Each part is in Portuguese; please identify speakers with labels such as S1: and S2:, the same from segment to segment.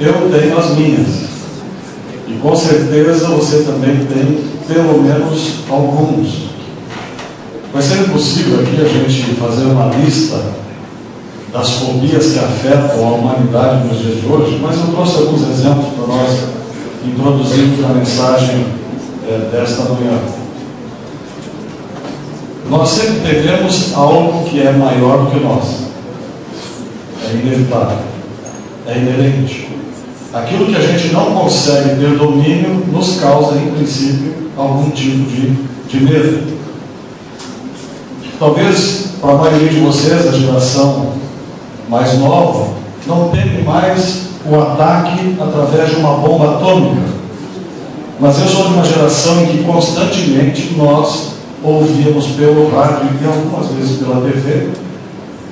S1: Eu tenho as minhas. E com certeza você também tem pelo menos alguns. Vai ser impossível aqui a gente fazer uma lista das fobias que afetam a humanidade nos dias de hoje, mas eu trouxe alguns exemplos para nós introduzirmos a mensagem desta manhã. Nós sempre teremos algo que é maior do que nós. É inevitável. É inerente. Aquilo que a gente não consegue ter domínio nos causa, em princípio, algum tipo de medo. Talvez, para a maioria de vocês, a geração mais nova, não teme mais o ataque através de uma bomba atômica. Mas eu sou de uma geração em que constantemente nós ouvíamos pelo rádio e algumas vezes pela TV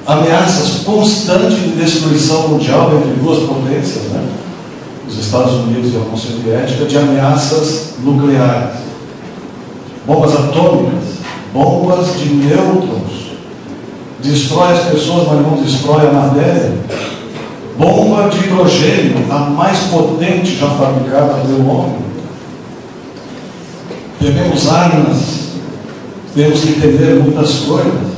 S1: ameaças constantes de destruição mundial entre duas potências, né? Os Estados Unidos e a União Soviética, de ameaças nucleares, bombas atômicas, bombas de nêutrons, destrói as pessoas, mas não destrói a matéria, bomba de hidrogênio, a mais potente já fabricada pelo homem. Tememos armas, temos que temer muitas coisas,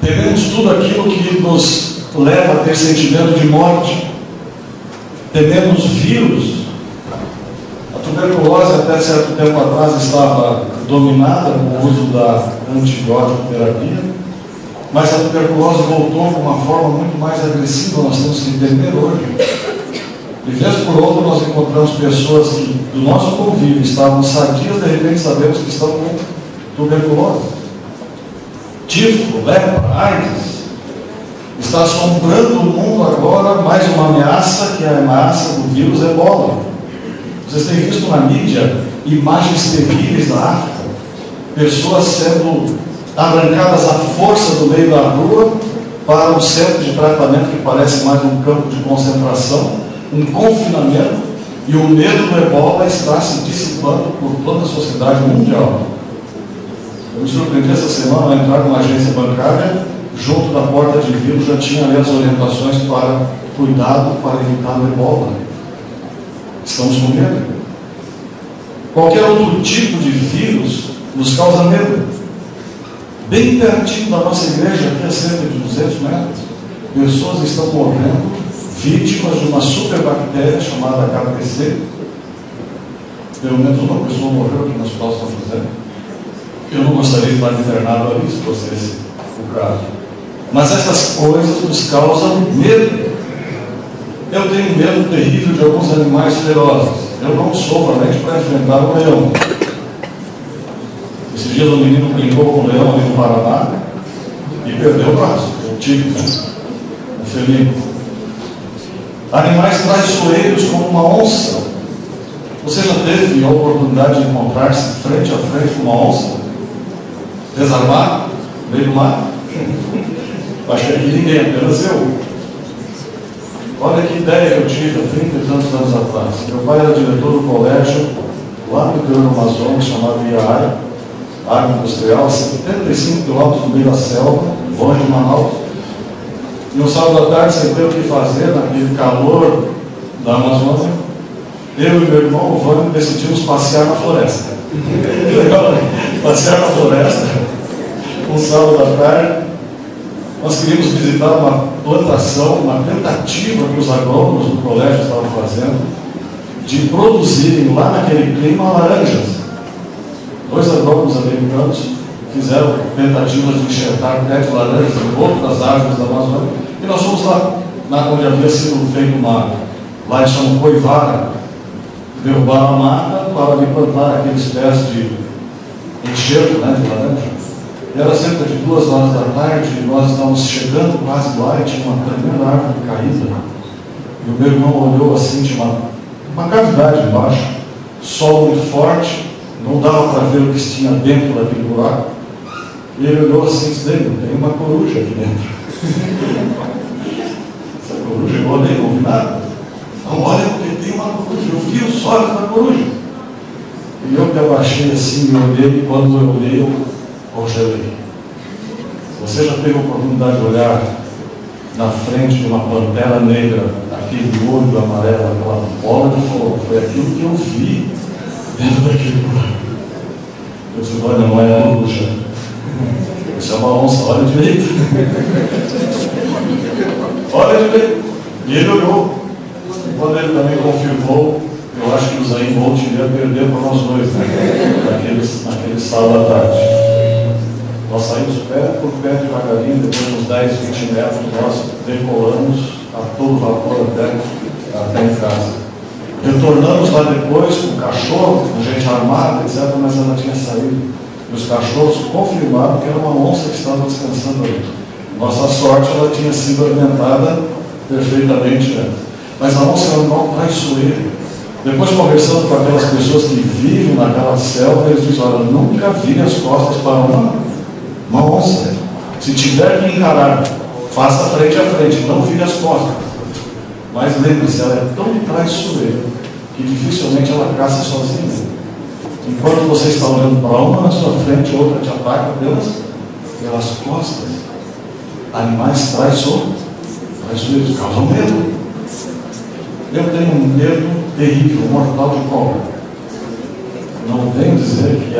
S1: tememos tudo aquilo que nos leva a ter sentimento de morte. Tememos vírus. A tuberculose até certo tempo atrás estava dominada com o uso da antibiótico terapia, mas a tuberculose voltou de uma forma muito mais agressiva. Nós temos que temer hoje. De vez por outra nós encontramos pessoas que do nosso convívio estavam sadias, de repente sabemos que estão com tuberculose. Tifo, lepra, AIDS. Está assombrando o mundo agora mais uma ameaça, que é a ameaça do vírus Ebola. Vocês têm visto na mídia imagens terríveis da África, pessoas sendo arrancadas à força do meio da rua para um centro de tratamento que parece mais um campo de concentração, um confinamento, e o medo do Ebola está se dissipando por toda a sociedade mundial. Eu me surpreendi essa semana ao entrar numa agência bancária. Junto da porta de vidro já tinha ali as orientações para cuidado para evitar o Ebola. Estamos com medo. Qualquer outro tipo de vírus nos causa medo. Bem pertinho da nossa igreja, aqui a cerca de 200 metros, pessoas estão morrendo, vítimas de uma superbactéria chamada KPC. Pelo menos uma pessoa morreu aqui no Hospital São José. Eu não gostaria de estar internado ali, se fosse esse o caso. Mas essas coisas nos causam medo. Eu tenho medo terrível de alguns animais ferozes. Eu não sou valente para enfrentar um leão. Esses dias um menino brincou com um leão ali no Paraná e perdeu o braço. O tigre, o felino. Animais traiçoeiros como uma onça. Você já teve a oportunidade de encontrar-se frente a frente com uma onça? Desarmado? No meio do mar? Achei que ninguém, apenas eu. Olha que ideia que eu tive há 30 e tantos anos atrás. Meu pai era diretor do colégio lá no interior do Amazonas, chamado IAI, área industrial, 75 quilômetros no meio da selva, longe de Manaus. E no sábado à tarde, sem ter o que fazer, naquele calor da Amazônia, eu e meu irmão, o Vânia, decidimos passear na floresta. Que legal, né? Passear na floresta, um sábado à tarde. Nós queríamos visitar uma plantação, uma tentativa que os agrônomos do colégio estavam fazendo de produzirem lá naquele clima laranjas. 2 agrônomos americanos fizeram tentativas de enxertar pé de laranjas em outras árvores da Amazônia, e nós fomos lá, onde havia sido feito uma, lá eles chamam coivara, derrubaram a mata para ali plantar aqueles pés de enxerto, né, de laranja. Era cerca de 2 horas da tarde, e nós estávamos chegando quase lá e tinha uma tremenda árvore caída. E o meu irmão olhou assim, tinha uma cavidade embaixo, sol muito forte, não dava para ver o que tinha dentro daquele buraco. E ele olhou assim e disse: tem uma coruja aqui dentro. Essa coruja, eu olhei, não vi nada. Não, olha, porque tem uma coruja, eu vi os olhos da coruja. E eu que abaixei assim, me olhei, e quando eu olhei, eu congelei. Você já teve a oportunidade de olhar na frente de uma pantera negra aquele olho amarelo, aquela bola de fogo. Foi aquilo que eu vi dentro daquele buraco. Eu disse, olha, não é a bruxa. Isso é uma onça, olha direito. Olha direito. E ele olhou. Quando ele também confirmou, eu acho que o Zayn Bolt iria perder para nós dois, naquele sábado à tarde. Nós saímos pé por pé devagarinho, depois de uns 10, 20 metros, nós decolamos a todo vapor até em casa. Retornamos lá depois com o cachorro, com gente armada, etc., mas ela tinha saído. E os cachorros confirmaram que era uma onça que estava descansando ali. Nossa sorte, ela tinha sido alimentada perfeitamente antes. Mas a onça é um animal traiçoeiro. Depois, conversando com aquelas pessoas que vivem naquela selva, eles dizem, olha, nunca vire as costas para uma onça. Se tiver que encarar, faça frente a frente, não vire as costas. Mas lembre-se, ela é tão traiçoeira que dificilmente ela caça sozinha. Enquanto você está olhando para uma na sua frente, outra te ataca pelas costas. Animais traiçoeiros causam medo. Eu tenho um medo terrível, mortal de cobra. Não venho dizer que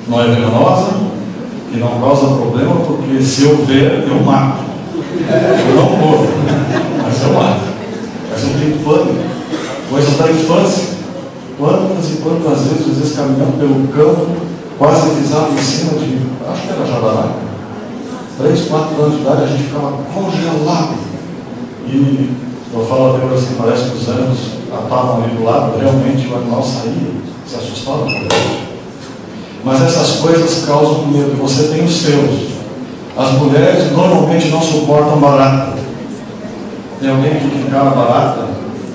S1: não é venenosa, que não causa problema, porque se eu ver, eu mato. Eu não morro, mas eu mato. Mas eu tenho pânico. Coisas da infância. Quantas e quantas vezes, às vezes, caminhando pelo campo, quase pisava em cima de, acho que era jararaca. 3, 4 anos de idade, a gente ficava congelado. E eu falo até assim, parece que os anos estavam ali do lado, realmente o animal saía, se assustava com ele. Mas essas coisas causam medo, você tem os seus. As mulheres normalmente não suportam barata. Tem alguém que encara barata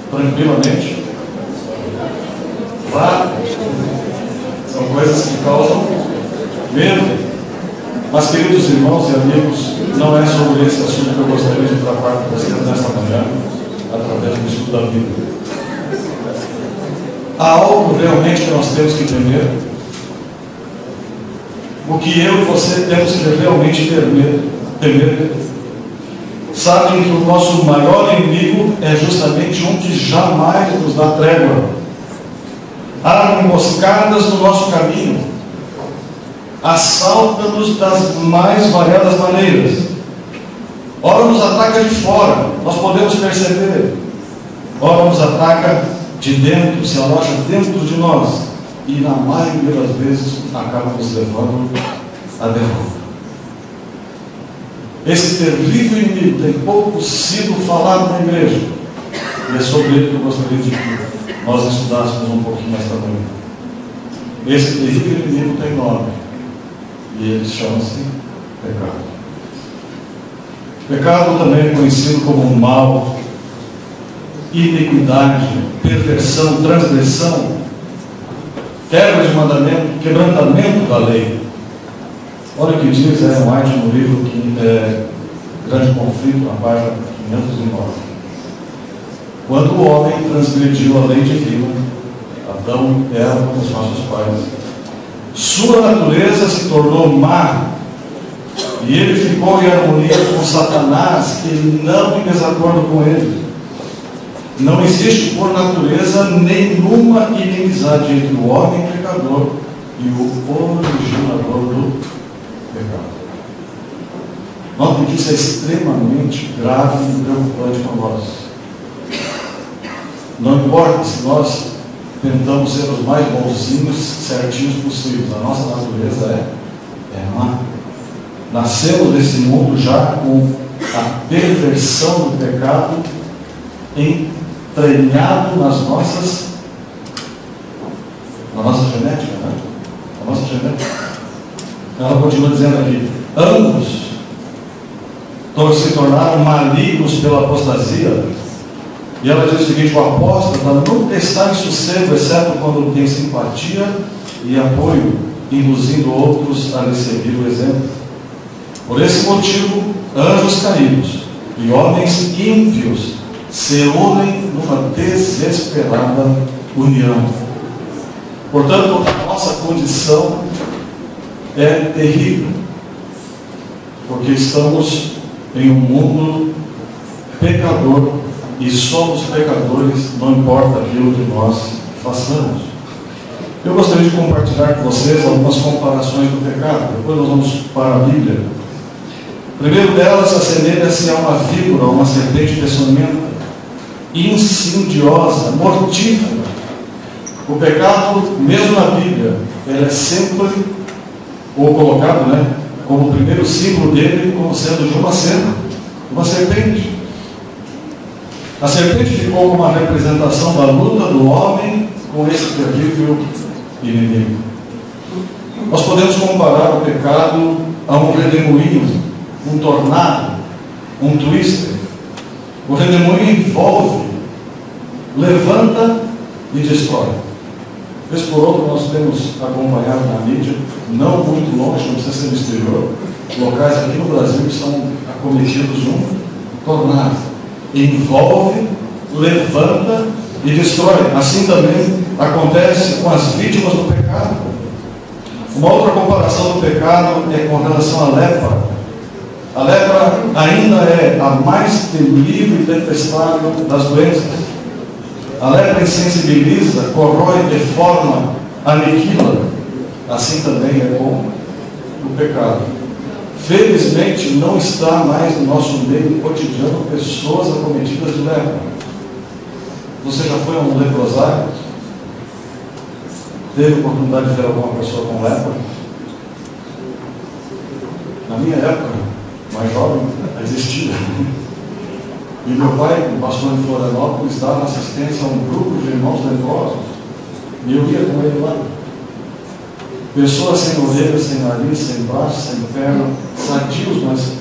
S1: tranquilamente? Claro, são coisas que causam medo. Mas, queridos irmãos e amigos, não é sobre esse assunto que eu gostaria de tratar com vocês nesta manhã, através do estudo da Bíblia. Há algo realmente que nós temos que temer. O que eu e você temos que realmente temer. Sabem que o nosso maior inimigo é justamente um que jamais nos dá trégua. Há emboscadas no nosso caminho, assalta-nos das mais variadas maneiras. Ora nos ataca de fora, nós podemos perceber. Ora nos ataca de dentro, se aloja dentro de nós. E na maioria das vezes acaba nos levando à derrota. Esse terrível inimigo tem pouco sido falado na igreja. E é sobre ele que eu gostaria de que nós estudássemos um pouquinho esta manhã. Esse terrível inimigo tem nome. E ele chama-se pecado. Pecado também é conhecido como mal, iniquidade, perversão, transgressão, quebra de mandamento, quebrantamento da lei. Olha o que diz Ellen White no livro Grande Conflito, na página 509. Quando o homem transgrediu a lei divina, Adão e Eva, os nossos pais, sua natureza se tornou má, e ele ficou em harmonia com Satanás, e não em desacordo com ele. Não existe por natureza nenhuma inimizade entre o homem pecador e o originador do pecado. Notem que isso é extremamente grave e preocupante para nós. Não importa se nós tentamos ser os mais bonzinhos, certinhos possíveis, a nossa natureza é má. Nascemos nesse mundo já com a perversão do pecado entranhado na nossa genética, né? A nossa genética. Ela continua dizendo aqui: ambos se tornaram malignos pela apostasia. E ela diz o seguinte: o apóstata nunca está em sossego, exceto quando tem simpatia e apoio, induzindo outros a lhe seguir o exemplo. Por esse motivo, anjos caídos e homens ímpios se unem numa desesperada união. Portanto, a nossa condição é terrível, porque estamos em um mundo pecador e somos pecadores, não importa aquilo que nós façamos. Eu gostaria de compartilhar com vocês algumas comparações do pecado. Depois nós vamos para a Bíblia. O primeiro delas assemelha-se a uma víbora, a uma serpente peçonhenta, insidiosa, mortífera. O pecado, mesmo na Bíblia, ele é sempre, ou colocado, como o primeiro símbolo dele, como sendo de uma serpente. A serpente ficou como uma representação da luta do homem com esse terrível inimigo. Nós podemos comparar o pecado a um redemoinho, um tornado, um twister. O redemoinho envolve, levanta e destrói. Vez por outra nós temos acompanhado na mídia, não muito longe, não precisa ser no exterior, locais aqui no Brasil que são acometidos de um tornado. Envolve, levanta e destrói. Assim também acontece com as vítimas do pecado. Uma outra comparação do pecado é com relação à lepra. A lepra ainda é a mais temível e detestável das doenças. A lepra insensibiliza, corrói, deforma, aniquila. Assim também é com o pecado. Felizmente não está mais no nosso meio cotidiano pessoas acometidas de lepra. Você já foi a um leprosário? Teve oportunidade de ver alguma pessoa com lepra? Na minha época, mais jovem, existia. E meu pai, o pastor de Florianópolis, dava assistência a um grupo de irmãos leprosos. E eu ia com ele lá. Pessoas sem orelhas, sem nariz, sem braço, sem perna, sadios, mas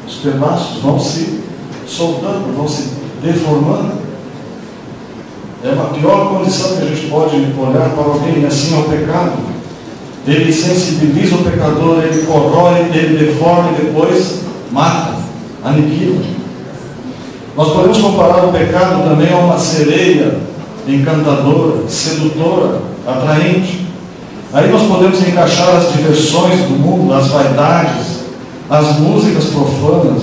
S1: os pedaços vão se soltando, vão se deformando. É uma pior condição que a gente pode olhar para alguém, e assim é o pecado. Ele sensibiliza o pecador, ele corrói, ele deforma e depois mata, aniquila. Nós podemos comparar o pecado também a uma sereia encantadora, sedutora, atraente. Aí nós podemos encaixar as diversões do mundo, as vaidades, as músicas profanas,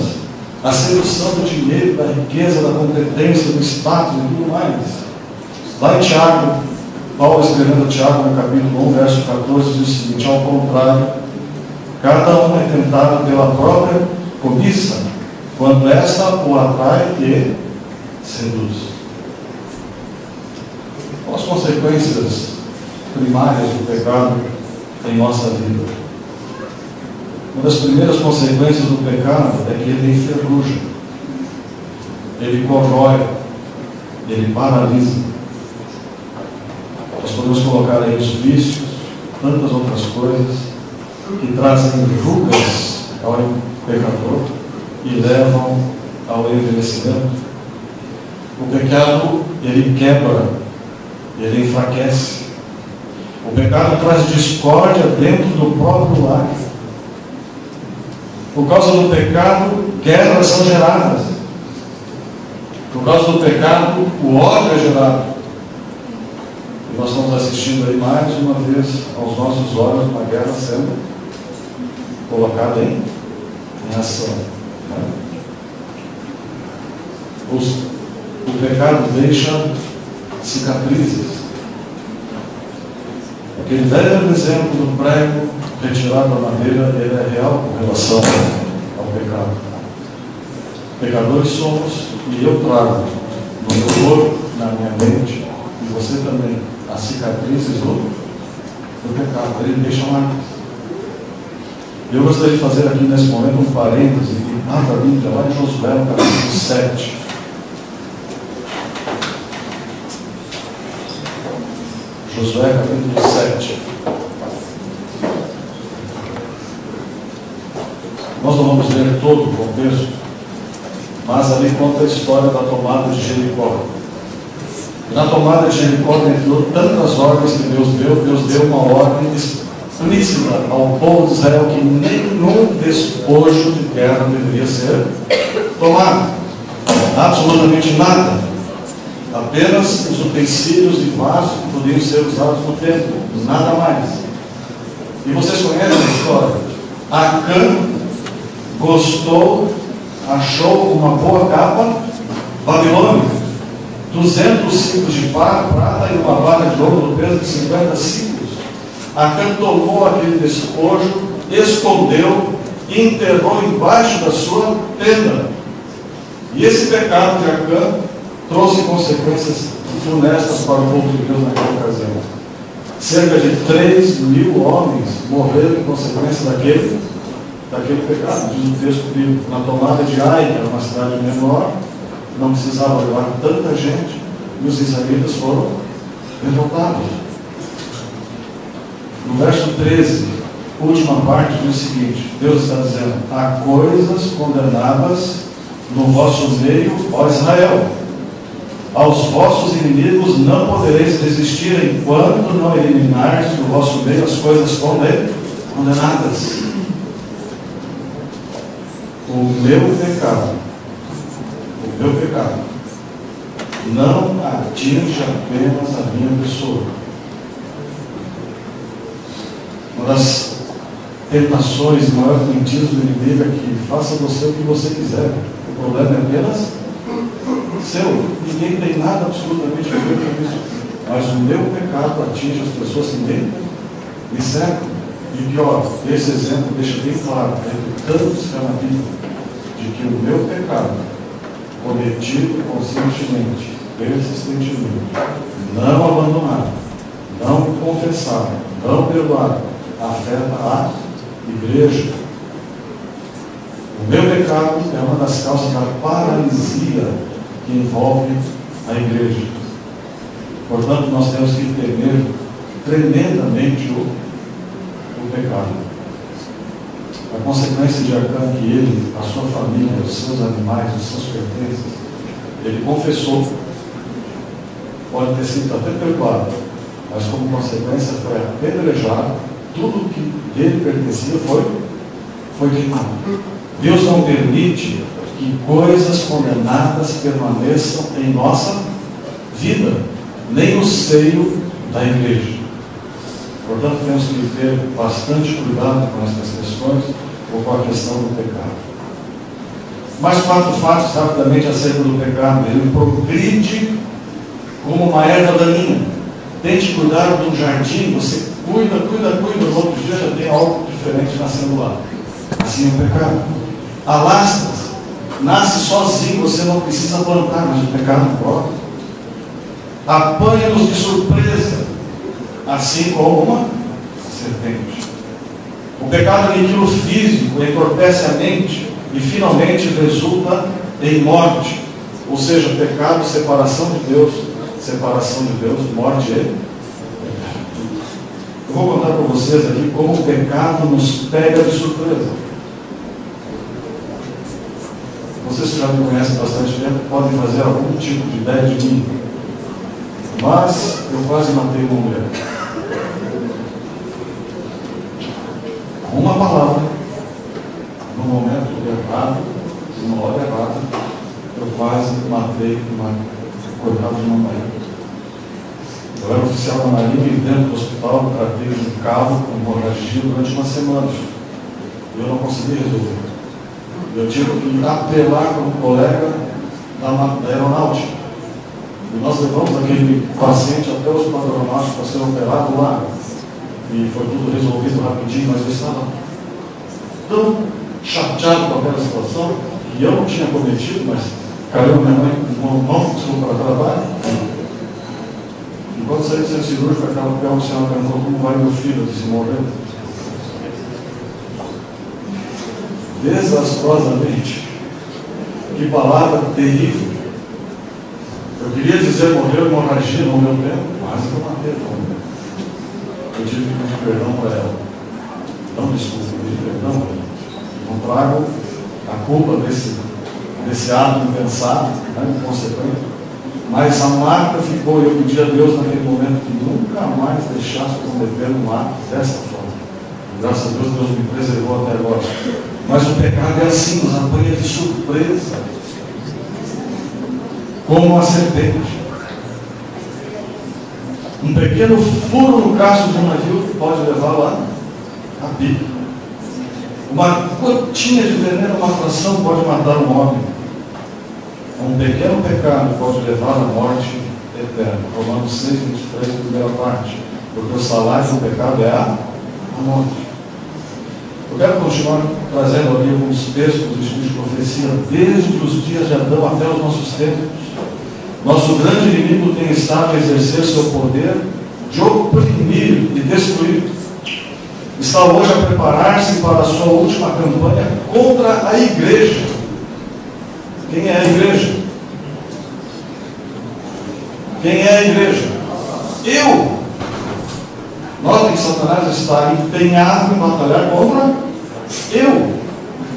S1: a sedução do dinheiro, da riqueza, da competência, do status e tudo mais. Lá em Tiago, Paulo escrevendo a Tiago no capítulo 1, verso 14, diz o seguinte: ao contrário, cada um é tentado pela própria cobiça, quando esta o atrai e seduz. Quais as consequências primárias do pecado em nossa vida? Uma das primeiras consequências do pecado é que ele enferruja, ele corrói, ele paralisa. Nós podemos colocar aí os vícios, tantas outras coisas que trazem rugas ao pecador e levam ao envelhecimento. O pecado, ele quebra, ele enfraquece. O pecado traz discórdia dentro do próprio lar. Por causa do pecado, guerras são geradas. Por causa do pecado, o ódio é gerado. E nós estamos assistindo aí mais uma vez aos nossos olhos uma guerra sendo colocada em ação. O pecado deixa cicatrizes. Aquele velho exemplo do prego retirado da madeira, ele é real com relação ao pecado. Pecadores somos, e eu trago no meu corpo, na minha mente, e você também, as cicatrizes do pecado. Ele deixa marcas. Eu gostaria de fazer aqui nesse momento um parêntese e abra a Bíblia lá em Josué, no capítulo 7. Josué, capítulo 7. Nós não vamos ler todo o contexto, mas ali conta a história da tomada de Jericó. Na tomada de Jericó, dentre tantas ordens que Deus deu uma ordem explícita ao povo de Israel que nenhum despojo de guerra deveria ser tomado. Absolutamente nada. Apenas os utensílios e vasos que poderiam ser usados no templo. Nada mais. E vocês conhecem a história. Acã gostou, achou uma boa capa babilônica. 200 ciclos de prata e uma vara de ouro no peso de 50 ciclos. Acã tomou aquele despojo, escondeu e enterrou embaixo da sua tenda. E esse pecado de Acã trouxe consequências funestas para o povo de Deus naquela ocasião. Cerca de 3.000 homens morreram em consequência daquele pecado. Diz o texto que na tomada de Ai, que era uma cidade menor, não precisava levar tanta gente, e os israelitas foram derrotados. No verso 13, última parte, diz o seguinte: Deus está dizendo: há coisas condenadas no vosso meio, ó Israel. Aos vossos inimigos não podereis resistir enquanto não eliminardes do vosso meio as coisas condenadas. O meu pecado não atinge apenas a minha pessoa. Uma das tentações e maiores mentiras do inimigo é que faça você o que você quiser. O problema é apenas seu. Ninguém tem nada absolutamente a ver com isso. Mas o meu pecado atinge as pessoas que me cercam. E pior, esse exemplo deixa bem claro, entre tantos que há na Bíblia, de que o meu pecado, cometido conscientemente, persistentemente, não abandonado, não confessado, não perdoado, afeta a igreja. O meu pecado é uma das causas da paralisia que envolve a igreja. Portanto, nós temos que temer tremendamente o pecado. A consequência de Acã é que ele, a sua família, os seus animais, os seus pertences, ele confessou, pode ter sido até perdoado, mas como consequência foi apedrejado, tudo que dele pertencia foi queimado. Deus não permite que coisas condenadas permaneçam em nossa vida, nem no seio da igreja. Portanto, temos que ter bastante cuidado com essas questões ou com a questão do pecado. Mais 4 fatos rapidamente acerca do pecado. Ele progride como uma erva daninha. Tente cuidar de um jardim, você cuida, no outro dia já tem algo diferente nascendo lá. Assim é o pecado. Alastras, nasce sozinho, você não precisa plantar, mas o pecado brota. Apanha-nos de surpresa, assim como uma serpente. O pecado aniquila o físico, entorpece a mente e finalmente resulta em morte. Ou seja, pecado, separação de Deus, morte e pecado. Eu vou contar para vocês aqui como o pecado nos pega de surpresa. Vocês que já me conhecem há bastante tempo podem fazer algum tipo de ideia de mim. Mas eu quase matei uma mulher. Uma palavra, no momento errado, numa hora errada, eu quase matei uma coitada de uma mãe. Eu era oficial da Marinha e dentro do hospital eu tratei um cabo com hemorragia durante uma semana. E eu não consegui resolver. Eu tive que apelar com um colega da aeronáutica. E nós levamos aquele paciente até o hospital aeronáutico para ser operado lá. E foi tudo resolvido rapidinho, mas eu estava tão chateado com aquela situação que eu não tinha cometido, mas caiu minha mãe não precisou para trabalho. Enquanto saí do centro cirúrgico, aquela senhora perguntou: como vai meu filho? Eu disse: morreu. Desastrosamente. Que palavra terrível. Eu queria dizer morreu hemorragia no meu tempo, mas eu matei a mulher. Eu tive que pedir perdão para ela. Não, desculpa, pedir perdão para ela. Não trago a culpa desse ato impensado, inconsequente. Mas a marca ficou, e eu pedi a Deus naquele momento que nunca mais deixasse cometer um ato dessa forma. Graças a Deus, Deus me preservou até agora. Mas o pecado é assim, nos apanha de surpresa, como uma serpente. Um pequeno furo no casco de um navio pode levá-lo a pique. Uma gotinha de veneno, uma fração pode matar um homem. Um pequeno pecado pode levar à morte eterna. Romanos 6, 23, primeira parte. Porque o salário do pecado é a morte. Eu quero continuar trazendo aqui alguns textos do Espírito de profecia, desde os dias de Adão até os nossos tempos. Nosso grande inimigo tem estado a exercer seu poder de oprimir e destruir. Está hoje a preparar-se para a sua última campanha contra a igreja. Quem é a igreja? Quem é a igreja? Eu! Notem que Satanás está empenhado em batalhar contra eu.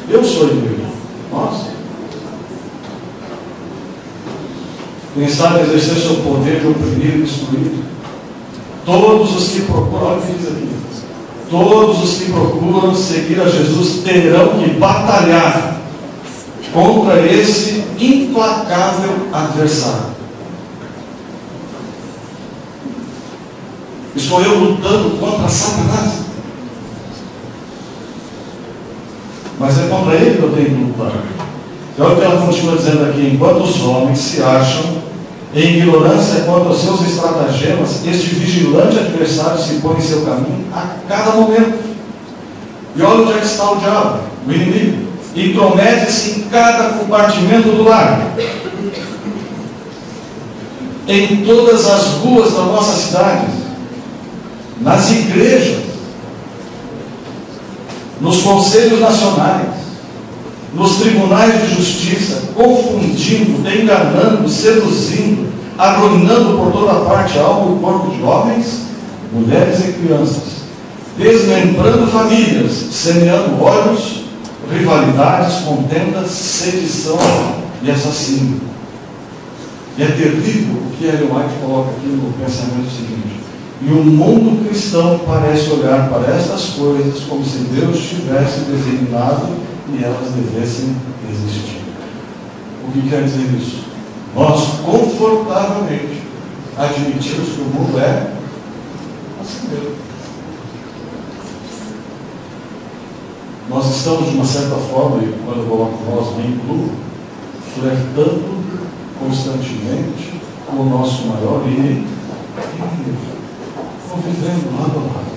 S1: Eu sou a igreja. Nós. Quem sabe exercer seu poder de oprimir e destruir. Todos os que procuram, olha o que diz aqui. Todos os que procuram seguir a Jesus terão que batalhar contra esse implacável adversário. Estou eu lutando contra Satanás. Mas é contra ele que eu tenho que lutar. E olha o que ela continua dizendo aqui: enquanto os homens se acham em ignorância quanto aos seus estratagemas, este vigilante adversário se põe em seu caminho a cada momento. E olha onde é que está o diabo, o inimigo. Intromete-se em cada compartimento do lar, em todas as ruas da nossa cidade, nas igrejas, nos conselhos nacionais, nos tribunais de justiça, confundindo, enganando, seduzindo, arruinando por toda parte a alma e o corpo de homens, mulheres e crianças, desmembrando famílias, semeando ódios, rivalidades, contendas, sedição e assassínio. E é terrível o que Ellen White coloca aqui no pensamento seguinte: e o mundo cristão parece olhar para estas coisas como se Deus tivesse designado e elas devessem existir. O que quer dizer isso? Nós confortavelmente admitimos que o mundo é assim mesmo. Nós estamos, de uma certa forma, e quando eu coloco nós, me incluo, flertando constantemente com o nosso maior inimigo, convivendo lado a lado,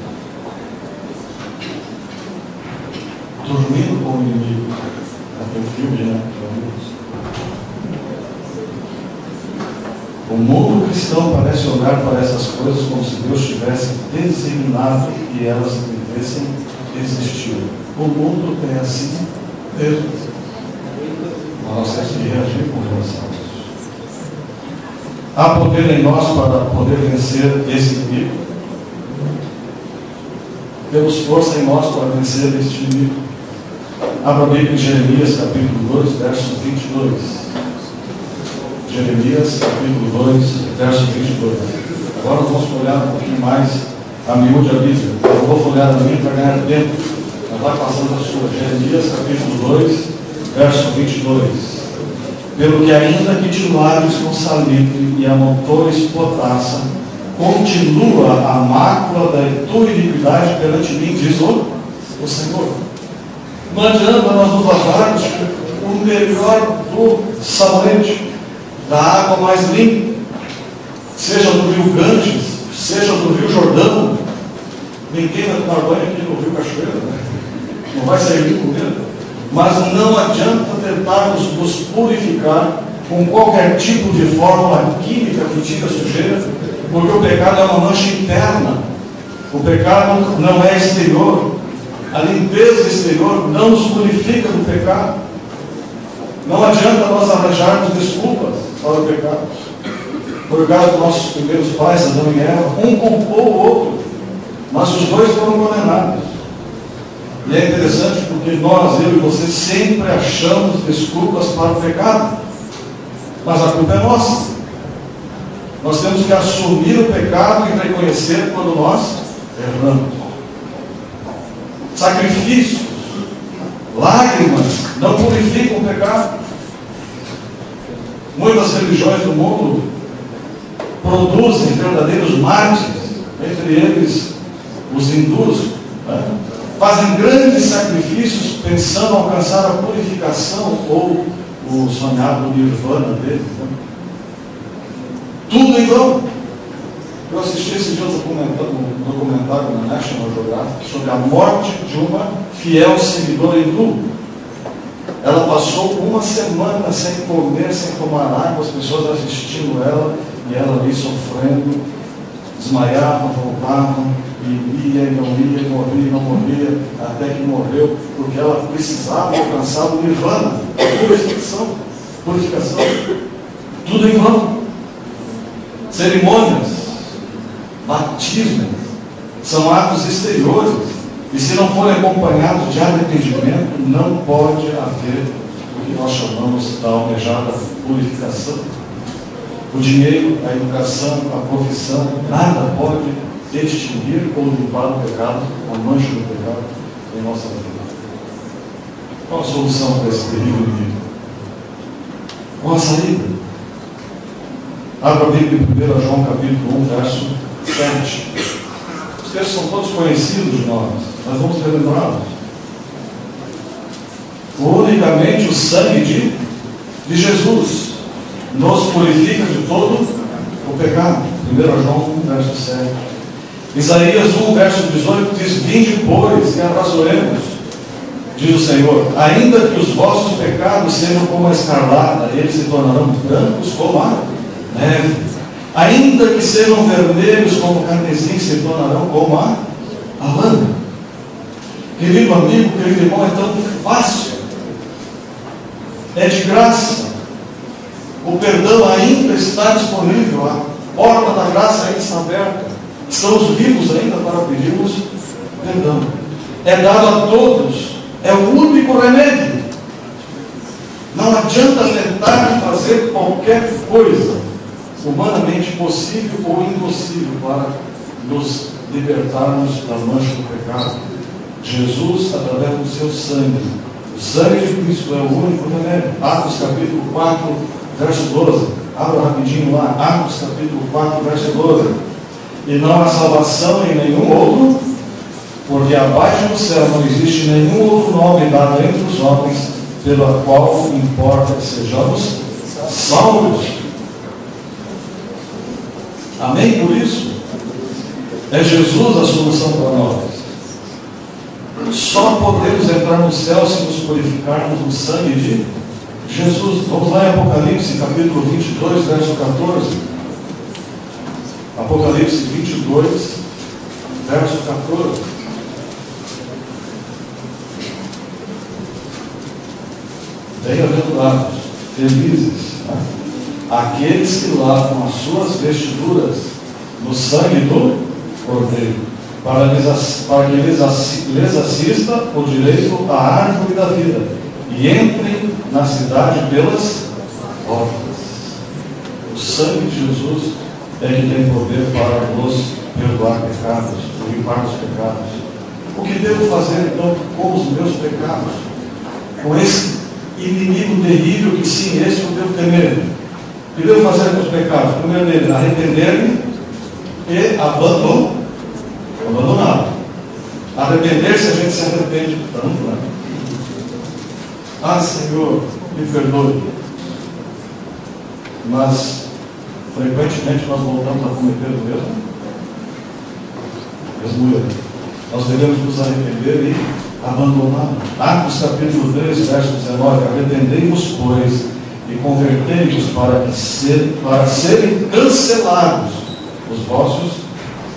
S1: dormindo com o inimigo. Até o filme, né? O mundo cristão parece olhar para essas coisas como se Deus tivesse designado e elas devessem existir. O mundo é assim mesmo. Nós temos que reagir com relação a isso. Há poder em nós para poder vencer esse inimigo? Temos força em nós para vencer este inimigo. Abra a Bíblia em Jeremias, capítulo 2, verso 22. Jeremias, capítulo 2, verso 22. Agora nós vamos olhar um pouquinho mais a miúde a Bíblia. Eu vou folhear a Bíblia para ganhar tempo. Mas vai passando a sua. Jeremias, capítulo 2, verso 22. Pelo que ainda que te laves com salitre e amontoes potassa, continua a mácula da tua iniquidade perante mim, diz o Senhor. Não adianta nós nos lavarmos o melhor do sabonete, da água mais limpa, seja do rio Ganges, seja do rio Jordão. Ninguém vai tomar banho aqui no rio Cachoeira, né? Não vai sair limpo mesmo. Mas não adianta tentarmos nos purificar com qualquer tipo de fórmula química que tira a sujeira, porque o pecado é uma mancha interna. O pecado não é exterior. A limpeza exterior não nos purifica do pecado. Não adianta nós arranjarmos desculpas para o pecado. Por causa dos nossos primeiros pais, Adão e Eva, um culpou o outro, mas os dois foram condenados. E é interessante porque nós, eu e você, sempre achamos desculpas para o pecado, mas a culpa é nossa. Nós temos que assumir o pecado e reconhecer quando nós erramos. Sacrifícios, lágrimas não purificam o pecado. Muitas religiões do mundo produzem verdadeiros mártires, entre eles os hindus, né? Fazem grandes sacrifícios pensando alcançar a purificação ou o sonhado nirvana dele. Né? Tudo em vão. Eu assisti esse dia um documentário na National Geographic sobre a morte de uma fiel seguidora hindu. Ela passou uma semana sem comer, sem tomar água, as pessoas assistindo ela, e ela ali sofrendo, desmaiava, voltava, e ia e não ia, morria e não morria, até que morreu, porque ela precisava alcançar o nirvana, purificação, tudo em vão. Cerimônias, batismo, são atos exteriores, e se não forem acompanhados de arrependimento, não pode haver o que nós chamamos da almejada purificação. O dinheiro, a educação, a profissão, nada pode extinguir ou limpar o pecado, a mancha do pecado em nossa vida. Qual a solução para esse terrível inimigo? Qual a saída? Abra a Bíblia em 1 João capítulo 1, verso 7. Os textos são todos conhecidos de nós, mas vamos relembrá-los. Unicamente o sangue de Jesus nos purifica de todo o pecado. 1 João 1, verso 7. Isaías 1, verso 18 diz: vinde, pois, e arrazoemos, diz o Senhor, ainda que os vossos pecados sejam como a escarlata, eles se tornarão brancos como a neve. Ainda que sejam vermelhos como carmesim, se tornarão como a lã. Querido amigo, querido irmão, é tão fácil. É de graça. O perdão ainda está disponível. A porta da graça ainda está aberta. Estamos vivos ainda para pedirmos perdão. É dado a todos. É o único remédio. Não adianta tentar fazer qualquer coisa humanamente possível ou impossível para nos libertarmos da mancha do pecado. Jesus, através do seu sangue, o sangue de Cristo é o único remédio. Atos capítulo 4, verso 12. Abra rapidinho lá, Atos capítulo 4, verso 12. E não há salvação em nenhum outro, porque abaixo do céu não existe nenhum outro nome dado entre os homens, pelo qual importa que sejamos salvos. Amém? Por isso, é Jesus a solução para nós. Só podemos entrar no céu se nos purificarmos no sangue de Jesus. Vamos lá em Apocalipse, capítulo 22, verso 14. Apocalipse 22, verso 14. Bem-aventurados, felizes, né? Aqueles que lavam as suas vestiduras no sangue do Cordeiro, para que lhes assista o direito à árvore da vida, e entrem na cidade pelas portas. O sangue de Jesus é que tem poder para nos perdoar pecados, limpar os pecados. O que devo fazer então com os meus pecados? Com esse inimigo terrível que sim, esse eu devo temer. O que devo fazer com os pecados? Primeiro dele, arrepender-me e abandonar. Arrepender-se, a gente se arrepende tanto, né? Ah, Senhor, me perdoe. Mas frequentemente nós voltamos a cometer o mesmo erro. Nós devemos nos arrepender e abandonar. Atos capítulo 3, verso 19: arrependei-vos, pois, e convertei-vos para serem cancelados os vossos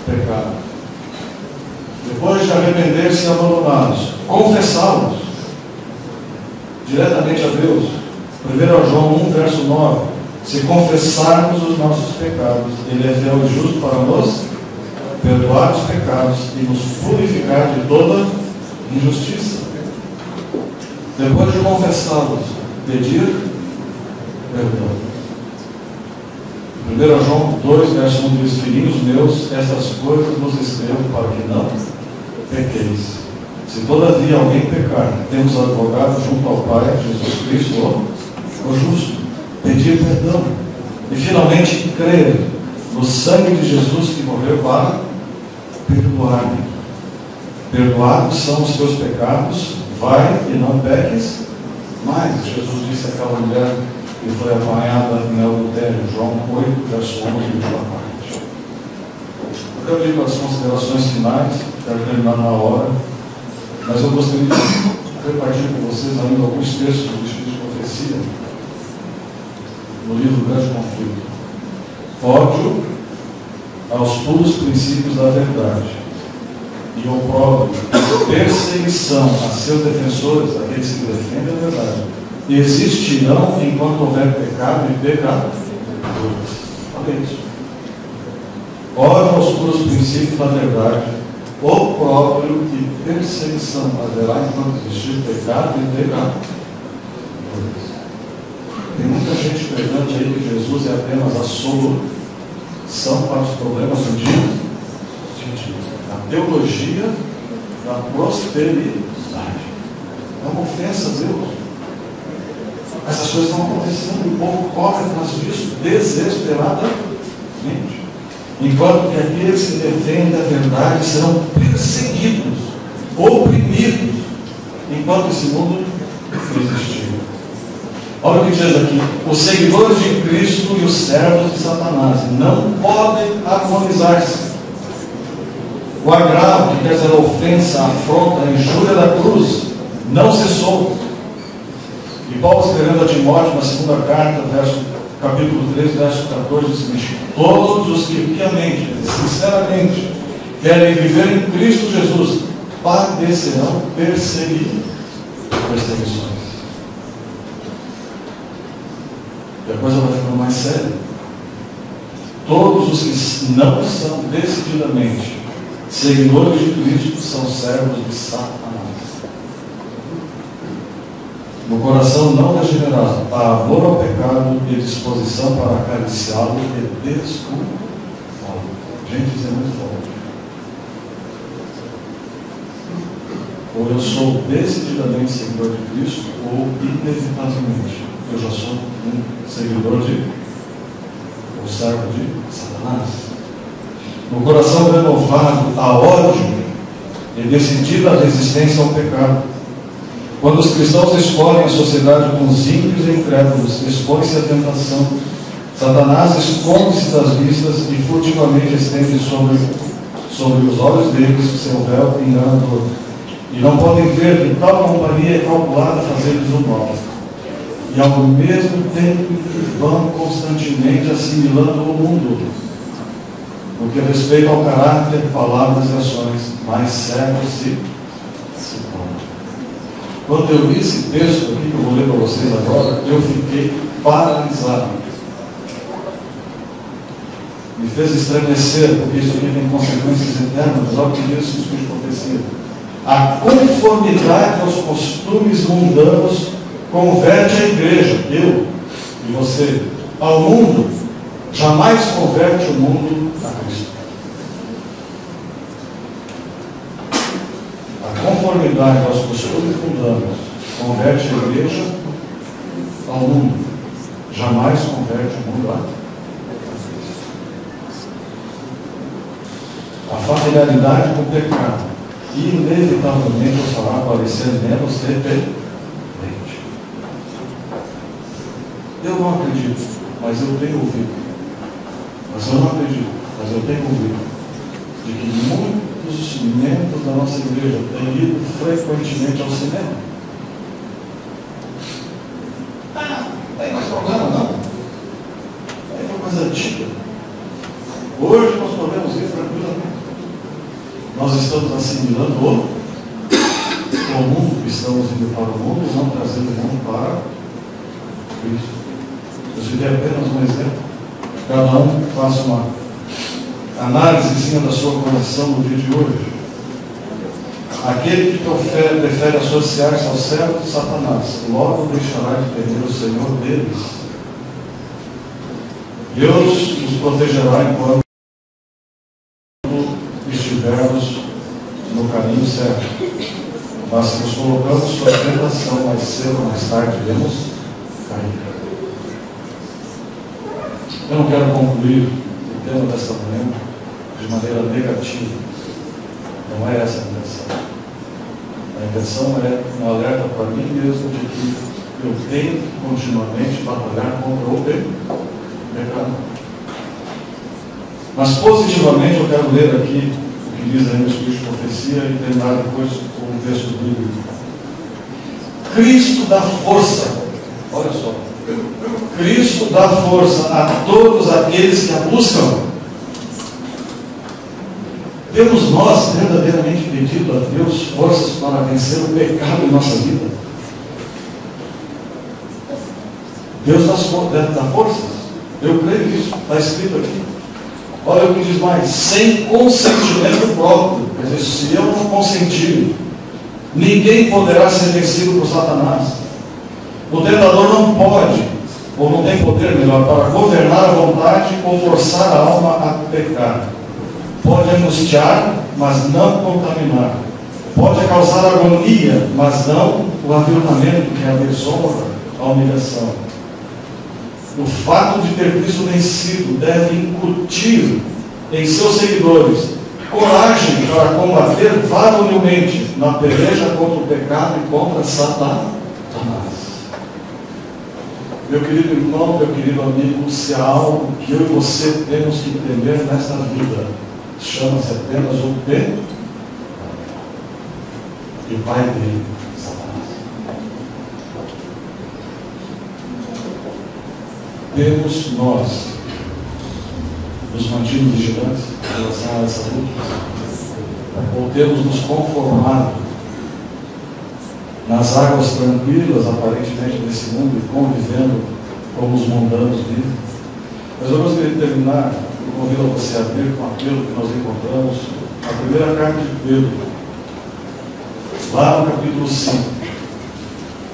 S1: pecados. Depois de arrepender-se e abandoná-los, confessá-los diretamente a Deus. 1 João 1, verso 9: se confessarmos os nossos pecados, Ele é fiel e justo para nos perdoar os pecados e nos purificar de toda injustiça. Depois de confessá-los, pedir perdão. 1 João 2, verso 1 diz: filhinhos meus, estas coisas vos escrevo para que não pequeis. Se todavia alguém pecar, temos advogado junto ao Pai, Jesus Cristo, o justo. Pedir perdão. E finalmente crer no sangue de Jesus que morreu para perdoar. Perdoados são os teus pecados, vai e não peques Mas Jesus disse àquela mulher que foi apanhada em adultério, João 8, verso 11 e última parte. Eu quero ir para as considerações finais, quero terminar na hora, mas eu gostaria de repartir com vocês ainda alguns textos do Espírito de Profecia, no livro Grande Conflito. Ódio aos puros princípios da verdade e opróbrio, perseguição a seus defensores, aqueles que defendem a verdade, existirão enquanto houver pecado e pecadores. Olha isso. Ódio aos puros princípios da verdade, opróbrio e perseguição haverá enquanto existir pecado e pecadores. Tem muita gente pregando aí que Jesus é apenas a solução para os problemas do dia. A teologia da prosperidade é uma ofensa a Deus. Essas coisas estão acontecendo e o povo corre atrás disso desesperadamente. Enquanto que aqueles que defendem a verdade serão perseguidos, oprimidos, enquanto esse mundo existir. Olha o que diz aqui: os seguidores de Cristo e os servos de Satanás não podem harmonizar-se. O agravo, que quer dizer a ofensa, a afronta, a injúria da cruz, não cessou. E Paulo, escrevendo a Timóteo, na segunda carta, capítulo 3, verso 14, diz o seguinte: todos os que piamente, sinceramente, querem viver em Cristo Jesus, padecerão perseguições. E a coisa vai ficando mais séria. Todos os que não são decididamente seguidores de Cristo são servos de Satanás. No coração não regenerado, há amor ao pecado e disposição para acariciá-lo e desculpá-lo. Gente, isso é muito forte. Ou eu sou decididamente seguidor de Cristo, ou inevitavelmente eu já sou um seguidor ou servo de Satanás. No coração renovado, há ódio e decidida resistência ao pecado. Quando os cristãos escolhem a sociedade com os ímpios e incrédulos, expõe-se à tentação. Satanás esconde-se das vistas e furtivamente estende sobre os olhos deles seu véu enganador. E não podem ver que tal companhia é calculada a fazer-lhes o mal. E ao mesmo tempo que vão constantemente assimilando o mundo, no que respeita ao caráter, palavras e ações, mais cegos se tornam. Quando eu li esse texto aqui, que eu vou ler para vocês agora, eu fiquei paralisado. Me fez estremecer, porque isso aqui tem consequências eternas. Olha o que diz o Espírito de Profecia: a conformidade aos costumes mundanos converte a igreja, eu e você, ao mundo. Jamais converte o mundo a Cristo. A conformidade aos costumes mundanos converte a igreja ao mundo. Jamais converte o mundo a Cristo. A familiaridade com o pecado inevitavelmente nos fará parecer menos dependente. Eu não acredito, mas eu tenho ouvido. Mas eu não acredito, mas eu tenho ouvido de que muitos membros da nossa igreja têm ido frequentemente ao cinema. Não tem mais problema, não. É uma coisa antiga. Hoje nós podemos ir tranquilamente. Nós estamos assimilando o mundo, estamos indo para o mundo e não trazendo o mundo para Cristo. Eu citei apenas um exemplo. Cada um faça uma análise em cima da sua condição no dia de hoje. Aquele que prefere associar-se ao servo de Satanás, logo deixará de temer o Senhor deles. Deus nos protegerá enquanto estivermos no caminho certo. Mas se nos colocamos sob tentação, mais cedo ou mais tarde iremos cair. Eu não quero concluir o tema desta manhã de maneira negativa. Não é essa a intenção. A intenção é um alerta para mim mesmo de que eu tenho que continuamente batalhar contra o pecado. Mas positivamente eu quero ler aqui o que diz aí no Espírito de Profecia e terminar depois com o texto bíblico. Cristo dá força, olha só, Cristo dá força a todos aqueles que a buscam. Temos nós verdadeiramente pedido a Deus forças para vencer o pecado em nossa vida? Deus dá forças. Eu creio nisso, está escrito aqui. Olha o que diz mais: sem consentimento próprio. Quer dizer, se eu não consentir, ninguém poderá ser vencido por Satanás. O tentador não pode, ou não tem poder, melhor, para governar a vontade ou forçar a alma a pecar. Pode angustiar, mas não contaminar. Pode causar agonia, mas não o aviltamento, que é a desonra, a humilhação. O fato de ter Cristo vencido deve incutir em seus seguidores coragem para combater varonilmente na peleja contra o pecado e contra Satanás. Meu querido irmão, meu querido amigo, se há algo que eu e você temos que entender nesta vida, chama-se apenas o pecado e o pai dele, Satanás. Temos nós nos mantido vigilantes em relação a essa luta? Ou temos nos conformado nas águas tranquilas, aparentemente, desse mundo e convivendo como os mundanos vivem? Mas eu gostaria de terminar, eu convido você a abrir com aquilo que nós encontramos na primeira carta de Pedro, lá no capítulo 5.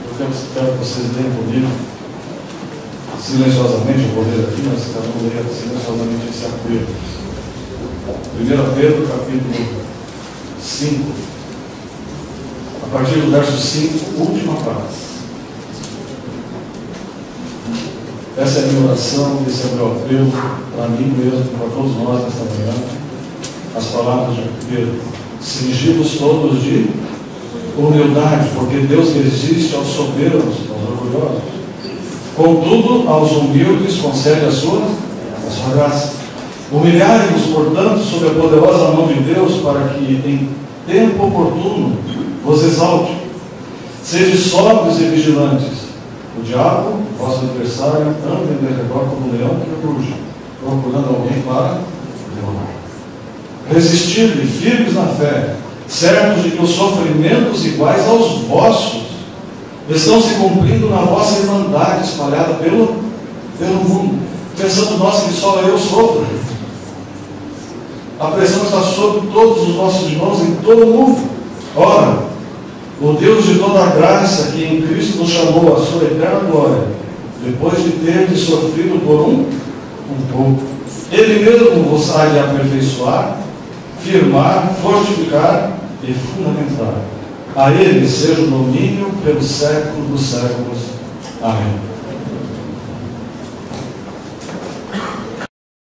S1: Eu quero que vocês leiam comigo. Silenciosamente, eu vou ler aqui, mas cada um leia silenciosamente esse apelo. 1 Pedro, capítulo 5, a partir do verso 5, última parte. Essa é a minha oração, esse é o meu apelo para mim mesmo, para todos nós nesta manhã. As palavras de Pedro: cingimos todos de humildade, porque Deus resiste aos soberbos, aos orgulhosos. Contudo, aos humildes concede a sua graça. Humilhai-vos, portanto, sob a poderosa mão de Deus, para que, em tempo oportuno, vos exalte. Sede sóbrios e vigilantes. O diabo, vosso adversário, anda em derredor como um leão que ruge, procurando alguém para devorar. Resistir-lhe firmes na fé, certos de que os sofrimentos iguais aos vossos estão se cumprindo na vossa irmandade espalhada pelo mundo. Pensamos nós que só eu sofro. A pressão está sobre todos os nossos irmãos em todo o mundo. Ora, o Deus de toda a graça, que em Cristo nos chamou à sua eterna glória, depois de ter sofrido por um pouco, Ele mesmo vos há de aperfeiçoar, firmar, fortificar e fundamentar. A Ele seja o domínio pelos séculos dos séculos. Amém.